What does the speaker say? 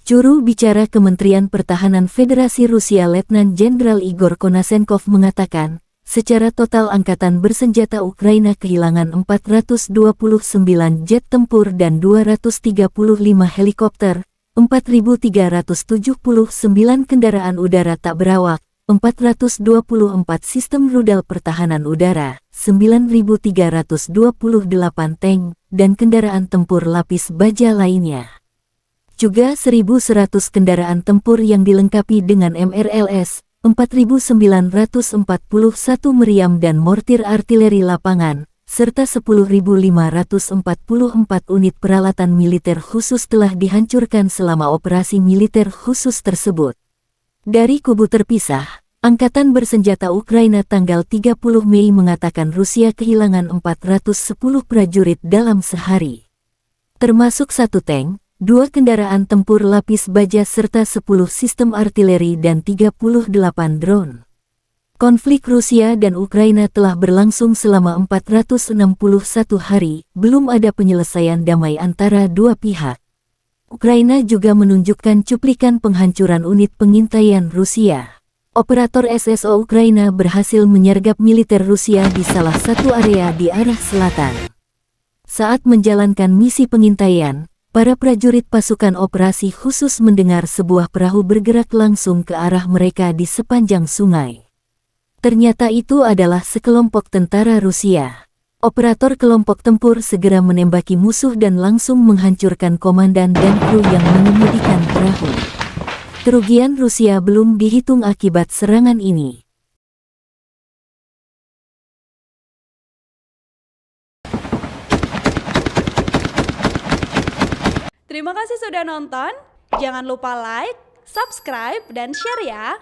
Juru bicara Kementerian Pertahanan Federasi Rusia Letnan Jenderal Igor Konasenkov mengatakan, secara total Angkatan Bersenjata Ukraina kehilangan 429 jet tempur dan 235 helikopter, 4.379 kendaraan udara tak berawak, 424 sistem rudal pertahanan udara, 9.328 tank, dan kendaraan tempur lapis baja lainnya. Juga 1.100 kendaraan tempur yang dilengkapi dengan MRLS, 4.941 meriam dan mortir artileri lapangan, serta 10.544 unit peralatan militer khusus telah dihancurkan selama operasi militer khusus tersebut. Dari kubu terpisah, Angkatan Bersenjata Ukraina tanggal 30 Mei mengatakan Rusia kehilangan 410 prajurit dalam sehari. Termasuk 1 tank, 2 kendaraan tempur lapis baja serta 10 sistem artileri dan 38 drone. Konflik Rusia dan Ukraina telah berlangsung selama 461 hari, belum ada penyelesaian damai antara dua pihak. Ukraina juga menunjukkan cuplikan penghancuran unit pengintaian Rusia. Operator SSO Ukraina berhasil menyergap militer Rusia di salah satu area di arah selatan. Saat menjalankan misi pengintaian, para prajurit pasukan operasi khusus mendengar sebuah perahu bergerak langsung ke arah mereka di sepanjang sungai. Ternyata itu adalah sekelompok tentara Rusia. Operator kelompok tempur segera menembaki musuh dan langsung menghancurkan komandan dan kru yang mengemudikan perahu. Kerugian Rusia belum dihitung akibat serangan ini. Terima kasih sudah nonton. Jangan lupa like, subscribe, dan share ya.